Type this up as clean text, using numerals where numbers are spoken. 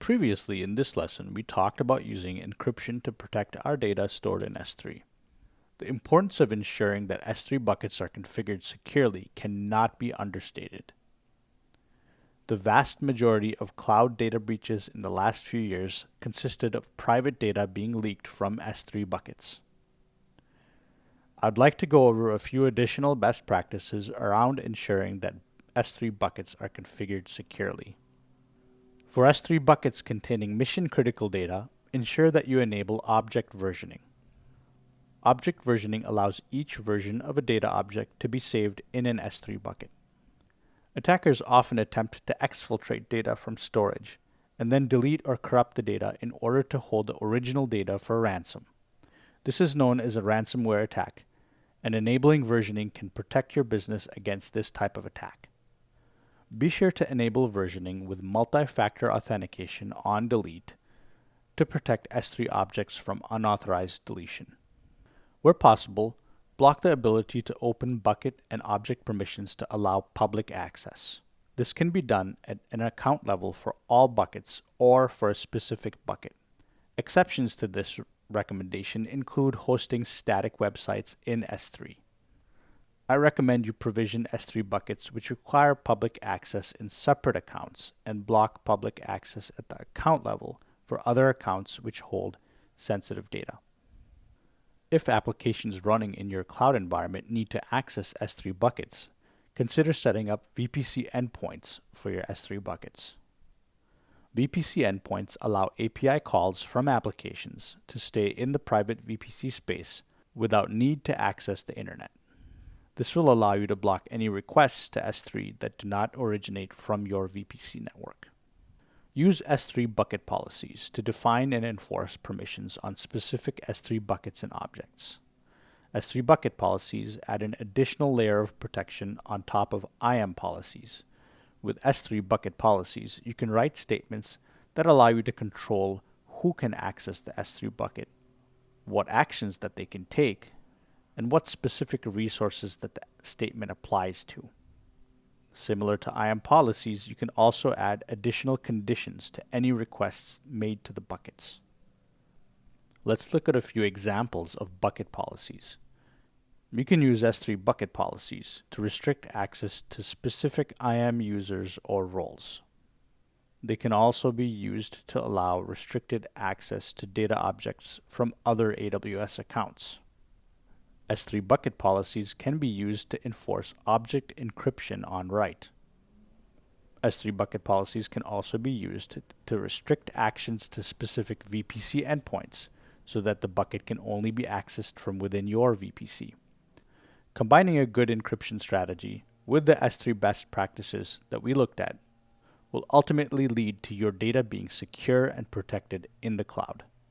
Previously in this lesson, we talked about using encryption to protect our data stored in S3. The importance of ensuring that S3 buckets are configured securely cannot be understated. The vast majority of cloud data breaches in the last few years consisted of private data being leaked from S3 buckets. I'd like to go over a few additional best practices around ensuring that S3 buckets are configured securely. For S3 buckets containing mission-critical data, ensure that you enable object versioning. Object versioning allows each version of a data object to be saved in an S3 bucket. Attackers often attempt to exfiltrate data from storage and then delete or corrupt the data in order to hold the original data for ransom. This is known as a ransomware attack, and enabling versioning can protect your business against this type of attack. Be sure to enable versioning with multi-factor authentication on delete to protect S3 objects from unauthorized deletion. Where possible, block the ability to open bucket and object permissions to allow public access. This can be done at an account level for all buckets or for a specific bucket. Exceptions to this recommendation include hosting static websites in S3. I recommend you provision S3 buckets which require public access in separate accounts and block public access at the account level for other accounts which hold sensitive data. If applications running in your cloud environment need to access S3 buckets, consider setting up VPC endpoints for your S3 buckets. VPC endpoints allow API calls from applications to stay in the private VPC space without need to access the internet. This will allow you to block any requests to S3 that do not originate from your VPC network. Use S3 bucket policies to define and enforce permissions on specific S3 buckets and objects. S3 bucket policies add an additional layer of protection on top of IAM policies. With S3 bucket policies, you can write statements that allow you to control who can access the S3 bucket, what actions that they can take, and what specific resources that the statement applies to. Similar to IAM policies, you can also add additional conditions to any requests made to the buckets. Let's look at a few examples of bucket policies. You can use S3 bucket policies to restrict access to specific IAM users or roles. They can also be used to allow restricted access to data objects from other AWS accounts. S3 bucket policies can be used to enforce object encryption on write. S3 bucket policies can also be used to restrict actions to specific VPC endpoints so that the bucket can only be accessed from within your VPC. Combining a good encryption strategy with the S3 best practices that we looked at will ultimately lead to your data being secure and protected in the cloud.